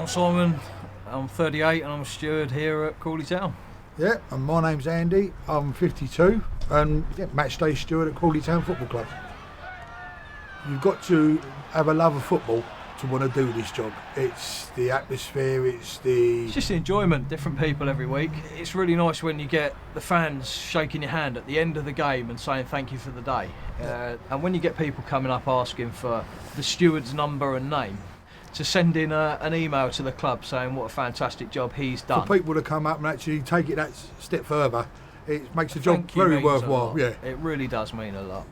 I'm Simon, I'm 38 and I'm a steward here at Crawley Town. Yeah, and my name's Andy, I'm 52 and match day steward at Crawley Town Football Club. You've got to have a love of football to want to do this job. It's the atmosphere, it's just the enjoyment, different people every week. It's really nice when you get the fans shaking your hand at the end of the game and saying thank you for the day. And when you get people coming up asking for the steward's number and name, to send in an email to the club saying what a fantastic job he's done. For people to come up and actually take it that step further, it makes the job very worthwhile. Yeah, it really does mean a lot.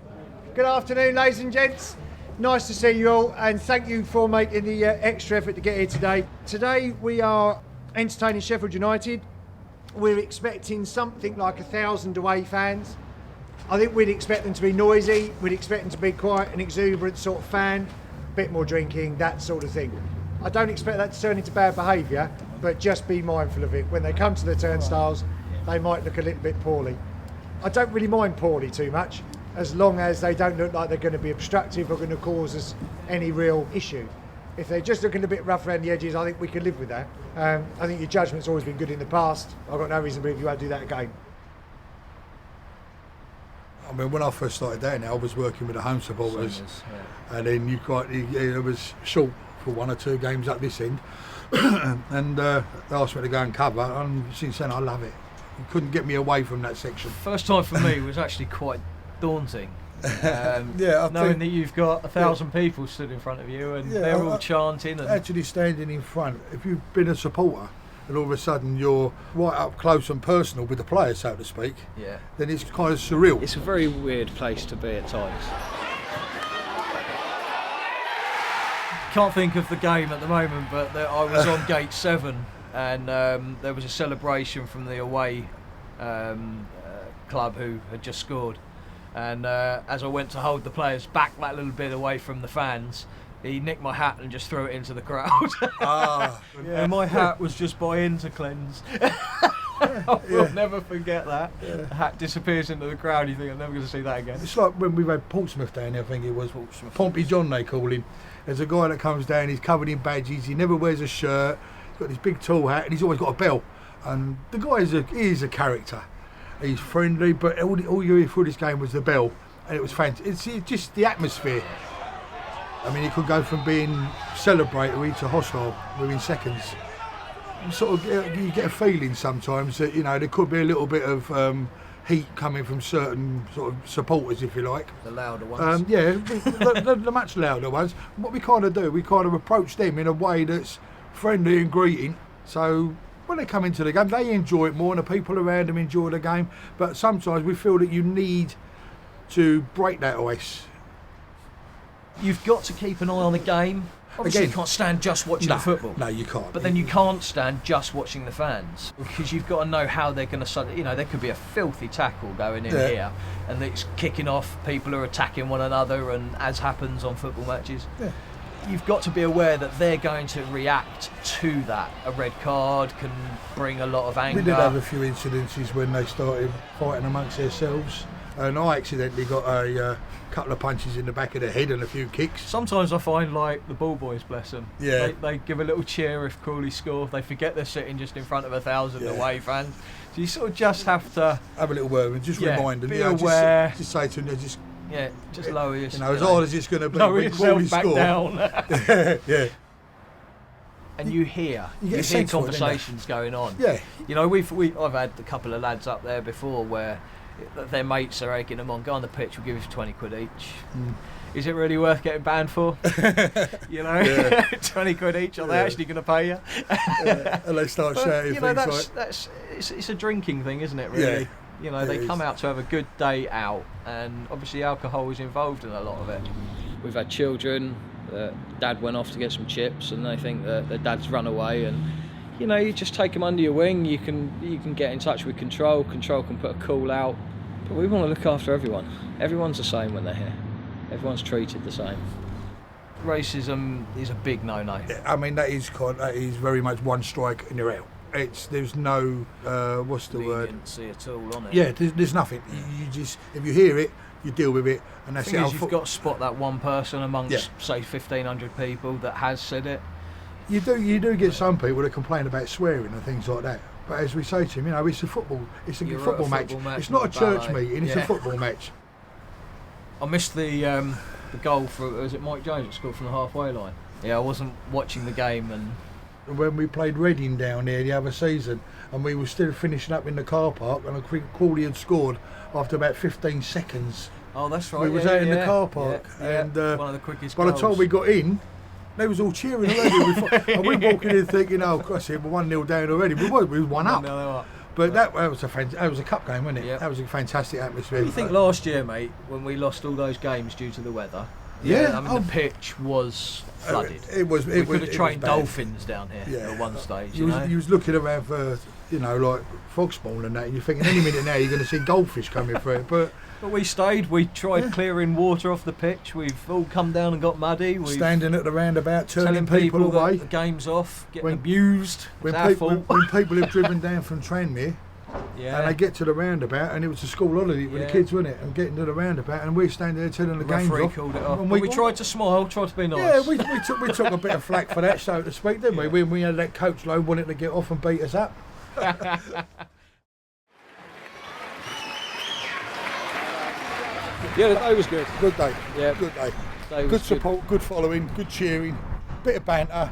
Good afternoon, ladies and gents. Nice to see you all, and thank you for making the extra effort to get here today. Today we are entertaining Sheffield United. We're expecting something like 1,000 away fans. I think we'd expect them to be noisy, we'd expect them to be quite an exuberant sort of fan, a bit more drinking, that sort of thing. I don't expect that to turn into bad behaviour, but just be mindful of it. When they come to the turnstiles, they might look a little bit poorly. I don't really mind poorly too much, as long as they don't look like they're going to be obstructive or going to cause us any real issue. If they're just looking a bit rough around the edges, I think we can live with that. I think your judgment's always been good in the past. I've got no reason to believe you won't do that again. I mean, when I first started down there, I was working with the home supporters, and then it was short for one or two games up this end, and they asked me to go and cover, and since then I love it. You couldn't get me away from that section. First time for me was actually quite daunting. Knowing that you've got 1,000 people stood in front of you and they're all chanting. And actually standing in front, if you've been a supporter and all of a sudden you're right up close and personal with the players, so to speak, then it's kind of surreal. It's a very weird place to be at times. Can't think of the game at the moment, but I was on gate 7 and there was a celebration from the away club who had just scored. And as I went to hold the players back that little bit away from the fans, he nicked my hat and just threw it into the crowd. My hat was just by in to cleanse. I will never forget that. The hat disappears into the crowd, you think I'm never going to see that again. It's like when we've had Portsmouth down here, I think it was, Pompey John they call him. There's a guy that comes down, he's covered in badges, he never wears a shirt, he's got this big tall hat and he's always got a bell. And the guy is a character. He's friendly, but all you hear through this game was the bell, and it was fantastic. It's just the atmosphere. I mean, it could go from being celebratory to hostile within seconds. You get a feeling sometimes that there could be a little bit of heat coming from certain sort of supporters, if you like. The louder ones. The much louder ones. What we kind of do, we kind of approach them in a way that's friendly and greeting. So when they come into the game, they enjoy it more and the people around them enjoy the game. But sometimes we feel that you need to break that ice. You've got to keep an eye on the game. Obviously, you can't stand just watching the football. No, you can't. But then you can't stand just watching the fans, because you've got to know how they're going to. There could be a filthy tackle going in here, and it's kicking off. People are attacking one another, and as happens on football matches, you've got to be aware that they're going to react to that. A red card can bring a lot of anger. We did have a few incidences when they started fighting amongst themselves, and I accidentally got a couple of punches in the back of the head and a few kicks. Sometimes I find, like, the ball boys, bless them, they give a little cheer if Crawley score. They forget they're sitting just in front of 1,000 away fans. So you sort of just have to have a little word and just remind them. Be aware. Just say to them, just lower yourself. As hard as it's going to be, lower yourself back score. Down. And you hear conversations going on. Yeah. I've had a couple of lads up there before where their mates are egging them on. Go on the pitch, we'll give you 20 quid each. Is it really worth getting banned for? 20 quid each. Are they actually going to pay you? And they start shouting things like it's a drinking thing, isn't it? Really. They come out to have a good day out, and obviously alcohol is involved in a lot of it. We've had children that dad went off to get some chips, and they think that their dad's run away, and you just take them under your wing. You can get in touch with control. Control can put a call out, but we want to look after everyone. Everyone's the same when they're here. Everyone's treated the same. Racism is a big no-no. I mean, that is very much one strike and you're out. There's no what's the word? Leniency at all on it. Yeah, there's nothing. You just, if you hear it, you deal with it, and that's it. You've got to spot that one person amongst say 1,500 people that has said it. You do get some people that complain about swearing and things like that. But as we say to them, you know, it's a football match. It's not a church meeting. It's a football match. I missed the goal for, was it Mike Jones that scored from the halfway line? Yeah, I wasn't watching the game. And when we played Reading down there the other season, and we were still finishing up in the car park, and I think Crawley had scored after about 15 seconds. Oh, that's right. We was out in the car park, and one of the quickest by the goals. time we got in, they was all cheering already. And we walking in thinking, oh, Christ, we're 1-0 down already. We was 1 up. But that was a cup game, wasn't it? Yep. That was a fantastic atmosphere. What do you think last year, mate, when we lost all those games due to the weather? Yeah, I mean, the pitch was flooded. We could have trained dolphins down here at one stage. You was looking around for, you know, like frog spawn and that, and you're thinking any minute now you're going to see goldfish coming through it. But we stayed. We tried clearing water off the pitch. We've all come down and got muddy. We've standing at the roundabout, turning telling people away. That the game's off, getting abused. When people have driven down from Tranmere. Yeah. And they get to the roundabout, and it was a school holiday with the kids, wasn't it? And getting to the roundabout, and we're standing there telling the game's off. Called it off. And we tried to smile, tried to be nice. Yeah, we took a bit of flack for that, so to speak, didn't we? When we had that coach low wanting to get off and beat us up. Yeah, the day was good. Good day. Yeah, good day. Good support, good following, good cheering, bit of banter,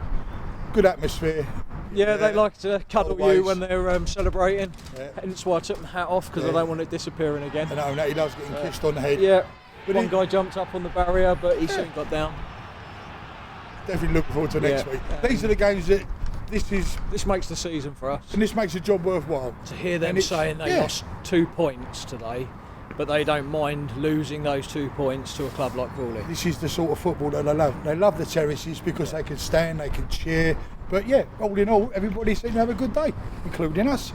good atmosphere. Yeah, they like to cuddle you when they're celebrating. Yeah. Hence why I took my hat off, because I don't want it disappearing again. I know, he loves getting kissed on the head. Yeah, but one guy jumped up on the barrier, but he soon got down. Definitely looking forward to next week. These are the games that this makes the season for us. And this makes the job worthwhile. To hear them saying they lost 2 points today, but they don't mind losing those 2 points to a club like Crawley. This is the sort of football that they love. They love the terraces because they can stand, they can cheer. But yeah, all in all, everybody seemed to have a good day, including us.